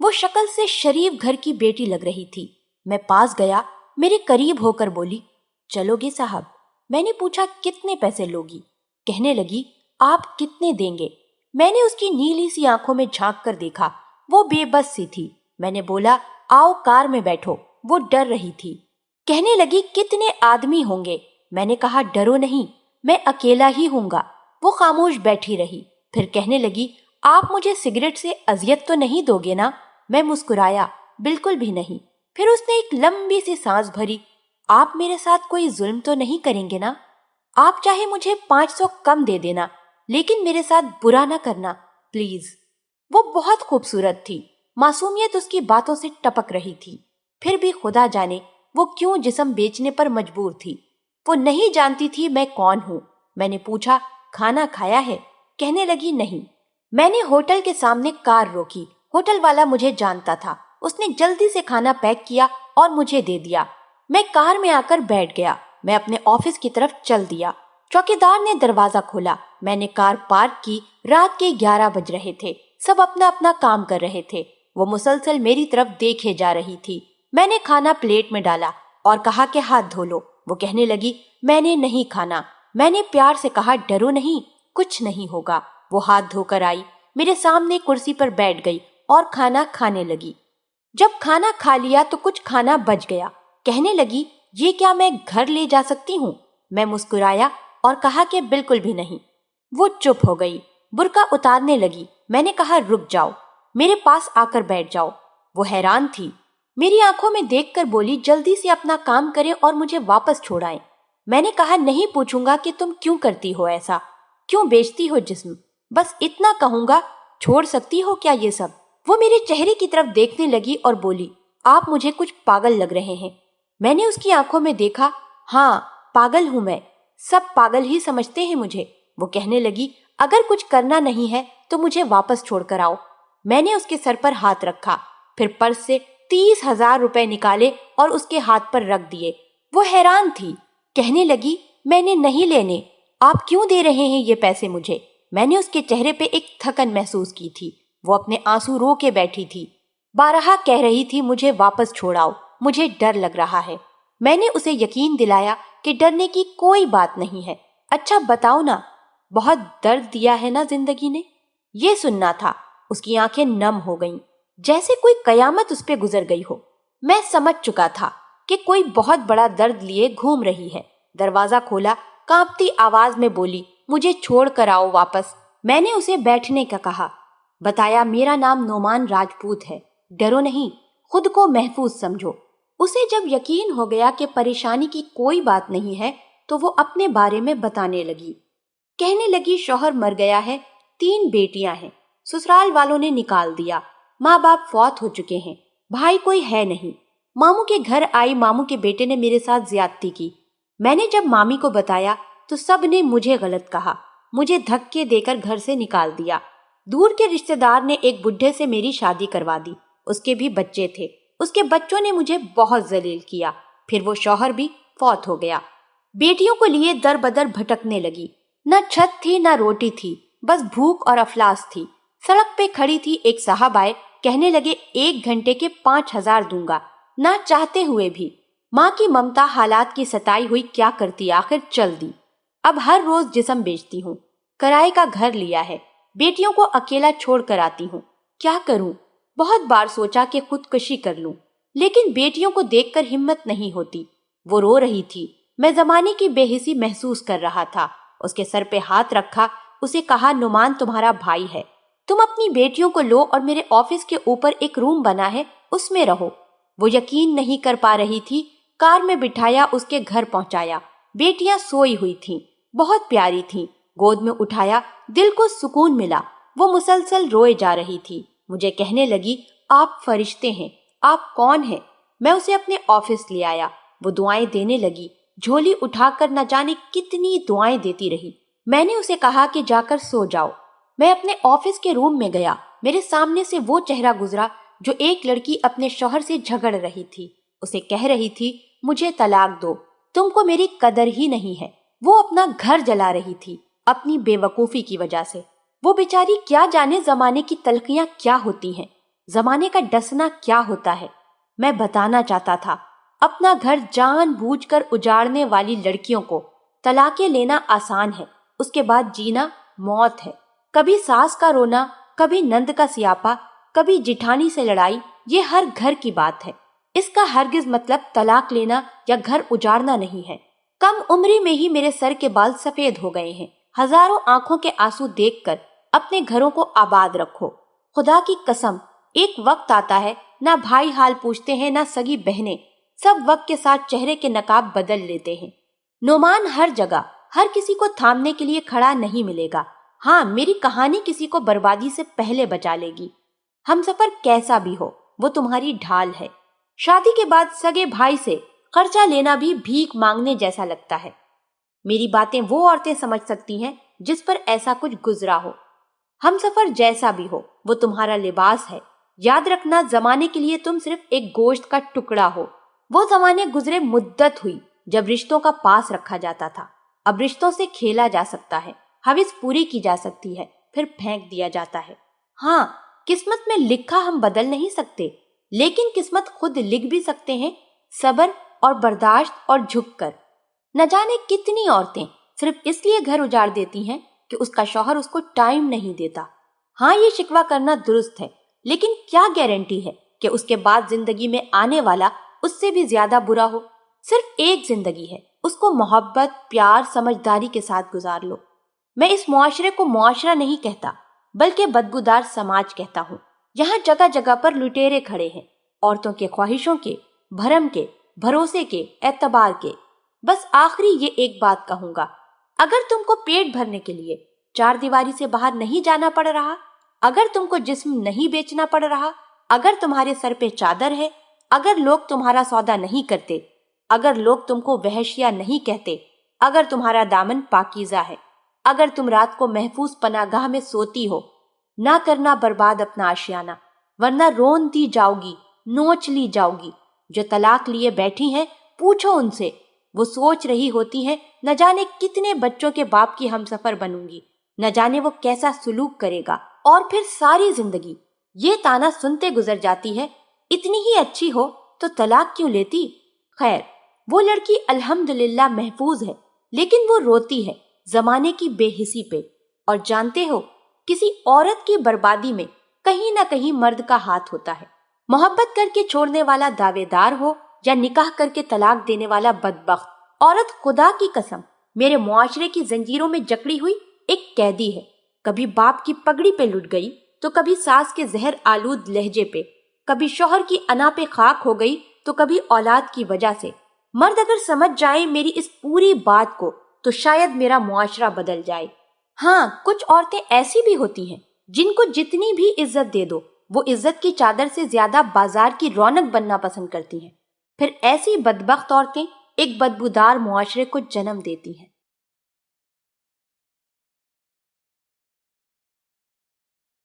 وہ شکل سے شریف گھر کی بیٹی لگ رہی تھی۔ میں پاس گیا، میرے قریب ہو کر بولی، چلو گے صاحب؟ میں نے پوچھا، کتنے پیسے لوگی؟ کہنے لگی، آپ کتنے دیں گے؟ میں نے اس کی نیلی سی آنکھوں میں جھانک کر دیکھا، وہ بے بس سی تھی۔ میں نے بولا، آؤ کار میں بیٹھو۔ وہ ڈر رہی تھی۔ کہنے لگی، کتنے آدمی ہوں گے؟ میں نے کہا، ڈرو نہیں، میں اکیلا ہی ہوں گا۔ وہ خاموش بیٹھی رہی، پھر کہنے لگی، آپ مجھے سگریٹ سے اذیت تو نہیں دو گے نا؟ میں مسکرایا، بالکل بھی نہیں۔ پھر اس نے ایک لمبی سی سانس بھری، آپ میرے ساتھ کوئی ظلم تو نہیں کریں گے نا؟ آپ چاہے مجھے 500 کم دے دینا، لیکن میرے ساتھ برا نہ کرنا پلیز۔ وہ بہت خوبصورت تھی، معصومیت اس کی باتوں سے ٹپک رہی تھی، پھر بھی خدا جانے وہ کیوں جسم بیچنے پر مجبور تھی۔ وہ نہیں جانتی تھی میں کون ہوں۔ میں نے پوچھا، کھانا کھایا ہے؟ کہنے لگی، نہیں۔ میں نے ہوٹل کے سامنے کار روکی۔ ہوٹل والا مجھے جانتا تھا، اس نے جلدی سے کھانا پیک کیا اور مجھے دے دیا۔ میں کار میں آ کر بیٹھ گیا۔ میں اپنے آفس کی طرف چل دیا۔ چوکیدار نے دروازہ کھولا، میں نے کار پارک کی۔ رات کے 11 بج رہے تھے، سب اپنا اپنا کام کر رہے تھے۔ وہ مسلسل میری طرف دیکھے جا رہی تھی۔ میں نے کھانا پلیٹ میں ڈالا اور کہا کہ ہاتھ دھو لو۔ وہ کہنے لگی، میں نے نہیں کھانا۔ میں نے پیار سے کہا، ڈرو نہیں، کچھ نہیں ہوگا۔ وہ ہاتھ دھو کر آئی، میرے سامنے کرسی پر بیٹھ گئی اور کھانا کھانے لگی۔ جب کھانا کھا لیا تو کچھ کھانا بچ گیا۔ کہنے لگی، یہ کیا میں گھر لے جا سکتی ہوں؟ میں مسکرایا اور کہا کہ بالکل بھی نہیں۔ وہ چپ ہو گئی، برقع اتارنے لگی۔ میں نے کہا، رک جاؤ، میرے پاس آ کر بیٹھ جاؤ۔ وہ حیران تھی، میری آنکھوں میں دیکھ کر بولی، جلدی سے اپنا کام کریں اور مجھے واپس چھوڑائیں۔ میں نے کہا، نہیں پوچھوں گا کہ تم کیوں کرتی ہو ایسا، کیوں بیچتی ہو جسم، بس اتنا کہوں گا، چھوڑ سکتی ہو کیا یہ سب؟ وہ میرے چہرے کی طرف دیکھنے لگی اور بولی، آپ مجھے کچھ پاگل لگ رہے ہیں۔ میں نے اس کی آنکھوں میں دیکھا، ہاں پاگل ہوں میں، سب پاگل ہی سمجھتے ہیں مجھے۔ وہ کہنے لگی، اگر کچھ کرنا نہیں ہے تو مجھے واپس چھوڑ کر آؤ۔ میں نے اس کے سر پر ہاتھ رکھا، پھر پرس سے 30,000 روپے نکالے اور اس کے ہاتھ پر رکھ دیے۔ وہ حیران تھی، کہنے لگی، میں نے نہیں لینے، آپ کیوں دے رہے ہیں یہ پیسے مجھے؟ میں نے اس کے چہرے پہ ایک تھکن محسوس کی تھی، وہ اپنے آنسو رو کے بیٹھی تھی، بارہا کہہ رہی تھی، مجھے واپس چھوڑاؤ، مجھے ڈر لگ رہا ہے۔ میں نے اسے یقین دلایا کہ ڈرنے کی کوئی بات نہیں ہے۔ اچھا بتاؤ نا، بہت درد دیا ہے نا زندگی نے؟ یہ سننا تھا۔ اس کی آنکھیں نم ہو گئیں، جیسے کوئی قیامت اس پہ گزر گئی ہو۔ میں سمجھ چکا تھا کہ کوئی بہت بڑا درد لیے گھوم رہی ہے۔ دروازہ کھولا، کانپتی آواز میں بولی، مجھے چھوڑ کر آؤ واپس۔ میں نے اسے بیٹھنے کا کہا، بتایا، میرا نام نعمان راجپوت ہے، ڈرو نہیں، خود کو محفوظ سمجھو۔ اسے جب یقین ہو گیا کہ پریشانی کی کوئی بات نہیں ہے تو وہ اپنے بارے میں بتانے لگی۔ کہنے لگی، شوہر مر گیا ہے، 3 بیٹیاں ہیں، سسرال والوں نے نکال دیا، ماں باپ فوت ہو چکے ہیں، بھائی کوئی ہے نہیں۔ ماموں کے گھر آئی، ماموں کے بیٹے نے میرے ساتھ زیادتی کی۔ میں نے جب مامی کو بتایا تو سب نے مجھے غلط کہا، مجھے دھکے دے کر گھر سے نکال دیا۔ دور کے رشتہ دار نے ایک بڈھے سے میری شادی کروا دی، اس کے بھی بچے تھے، اس کے بچوں نے مجھے بہت ذلیل کیا، پھر وہ شوہر بھی فوت ہو گیا۔ بیٹیوں کو لیے در بدر بھٹکنے لگی، نہ چھت تھی نہ روٹی تھی، بس بھوک اور افلاس تھی۔ سڑک پہ کھڑی تھی، ایک صاحب آئے، کہنے لگے 1 گھنٹے کے 5,000 دوں گا، نہ چاہتے ہوئے بھی۔ ماں کی ممتا حالات کی ستائی ہوئی کیا کرتی، آخر چل دی۔ اب ہر روز جسم بیچتی ہوں، کرائے کا گھر لیا ہے، بیٹیوں کو اکیلا چھوڑ کر آتی ہوں، کیا کروں؟ بہت بار سوچا کہ خودکشی کر لوں، لیکن بیٹیوں کو دیکھ کر ہمت نہیں ہوتی۔ وہ رو رہی تھی، میں زمانے کی بے حسی محسوس کر رہا تھا۔ اس کے سر پہ ہاتھ رکھا، اسے کہا، نعمان تمہارا بھائی ہے، تم اپنی بیٹیوں کو لو اور میرے آفس کے اوپر ایک روم بنا ہے، اس میں رہو۔ وہ یقین نہیں کر پا رہی تھی، کار میں بٹھایا، اس کے گھر پہنچایا۔ بیٹیاں سوئی ہوئی تھیں، بہت پیاری تھیں، گود میں اٹھایا، دل کو سکون ملا۔ وہ مسلسل روئے جا رہی تھی، مجھے کہنے لگی، آپ فرشتے ہیں، آپ کون ہیں؟ میں اسے اپنے آفس لے آیا، وہ دعائیں دینے لگی، جھولی اٹھا کر نہ جانے کتنی دعائیں دیتی رہی۔ میں نے اسے کہا کہ جا کر سو جاؤ۔ میں اپنے آفس کے روم میں گیا، میرے سامنے سے وہ چہرہ گزرا جو ایک لڑکی اپنے شوہر سے جھگڑ رہی تھی، اسے کہہ رہی تھی، مجھے طلاق دو، تم کو میری قدر ہی نہیں ہے۔ وہ اپنا گھر جلا رہی تھی اپنی بے وقوفی کی وجہ سے۔ وہ بیچاری کیا جانے زمانے کی تلخیاں کیا ہوتی ہیں۔ زمانے کا ڈسنا کیا ہوتا ہے۔ میں بتانا چاہتا تھا، اپنا گھر جان بوجھ کر اجاڑنے والی لڑکیوں کو طلاقیں لینا آسان ہے، اس کے بعد جینا موت ہے۔ کبھی ساس کا رونا، کبھی نند کا سیاپا، کبھی جٹھانی سے لڑائی، یہ ہر گھر کی بات ہے۔ اس کا ہرگز مطلب طلاق لینا یا گھر اجاڑنا نہیں ہے۔ کم عمری میں ہی میرے سر کے بال سفید ہو گئے ہیں۔ ہزاروں آنکھوں کے آنسو دیکھ کر اپنے گھروں کو آباد رکھو۔ خدا کی قسم، ایک وقت آتا ہے نہ بھائی حال پوچھتے ہیں، نہ سگی بہنیں، سب وقت کے ساتھ چہرے کے نقاب بدل لیتے ہیں۔ نعمان ہر جگہ ہر کسی کو تھامنے کے لیے کھڑا نہیں ملے گا۔ ہاں، میری کہانی کسی کو بربادی سے پہلے بچا لے گی۔ ہمسفر کیسا بھی ہو، وہ تمہاری ڈھال ہے۔ شادی کے بعد سگے بھائی سے خرچہ لینا بھی بھیک مانگنے جیسا لگتا ہے۔ میری باتیں وہ عورتیں سمجھ سکتی ہیں جس پر ایسا کچھ گزرا ہو۔ ہمسفر جیسا بھی ہو، وہ تمہارا لباس ہے۔ یاد رکھنا، زمانے کے لیے تم صرف ایک گوشت کا ٹکڑا ہو۔ وہ زمانے گزرے، مدت ہوئی جب رشتوں کا پاس رکھا جاتا تھا۔ اب رشتوں سے کھیلا جا سکتا ہے، ہوس پوری کی جا سکتی ہے، پھر پھینک دیا جاتا ہے۔ ہاں، قسمت میں لکھا ہم بدل نہیں سکتے، لیکن قسمت خود لکھ بھی سکتے ہیں، صبر اور برداشت اور جھک کر۔ نہ جانے کتنی عورتیں صرف اس لیے گھر اجاڑ دیتی ہیں کہ اس کا شوہر اس کو ٹائم نہیں دیتا۔ ہاں، یہ شکوہ کرنا درست ہے، لیکن کیا گارنٹی ہے کہ اس کے بعد زندگی میں آنے والا اس سے بھی زیادہ برا ہو؟ صرف ایک زندگی ہے، اس کو محبت، پیار، سمجھداری کے ساتھ گزار لو۔ میں اس معاشرے کو معاشرہ نہیں کہتا، بلکہ بدبودار سماج کہتا ہوں۔ یہاں جگہ جگہ پر لٹیرے کھڑے ہیں، عورتوں کے خواہشوں کے، بھرم کے، بھروسے کے، اعتبار کے۔ بس آخری یہ ایک بات کہوں گا، اگر تم کو پیٹ بھرنے کے لیے چار دیواری سے باہر نہیں جانا پڑ رہا، اگر تم کو جسم نہیں بیچنا پڑ رہا، اگر تمہارے سر پہ چادر ہے، اگر لوگ تمہارا سودا نہیں کرتے، اگر لوگ تم کو وحشیہ نہیں کہتے، اگر تمہارا دامن پاکیزہ ہے، اگر تم رات کو محفوظ پناہ گاہ میں سوتی ہو، نہ کرنا برباد اپنا آشیانہ، ورنہ رونتی جاؤ گی، نوچ لی جاؤ گی۔ جو طلاق لیے بیٹھی ہیں، پوچھو ان سے، وہ سوچ رہی ہوتی ہیں نہ جانے کتنے بچوں کے باپ کی ہمسفر بنوں گی، نہ جانے وہ کیسا سلوک کرے گا، اور پھر ساری زندگی یہ تانا سنتے گزر جاتی ہے، اتنی ہی اچھی ہو تو طلاق کیوں لیتی؟ خیر، وہ لڑکی الحمدللہ محفوظ ہے، لیکن وہ روتی ہے زمانے کی بے حسی پہ۔ اور جانتے ہو، کسی عورت کی بربادی میں کہیں نہ کہیں مرد کا ہاتھ ہوتا ہے۔ محبت کر کے چھوڑنے والا دعوے دار ہو یا نکاح کر کے طلاق دینے والا بدبخت، عورت خدا کی قسم میرے معاشرے کی زنجیروں میں جکڑی ہوئی ایک قیدی ہے۔ کبھی باپ کی پگڑی پہ لٹ گئی تو کبھی ساس کے زہر آلود لہجے پہ، کبھی شوہر کی انا پہ خاک ہو گئی تو کبھی اولاد کی وجہ سے۔ مرد اگر سمجھ جائیں میری اس پوری بات کو تو شاید میرا معاشرہ بدل جائے۔ ہاں، کچھ عورتیں ایسی بھی ہوتی ہیں جن کو جتنی بھی عزت دے دو، وہ عزت کی چادر سے زیادہ بازار کی رونق بننا پسند کرتی ہیں۔ پھر ایسی بدبخت عورتیں ایک بدبودار معاشرے کو جنم دیتی ہیں۔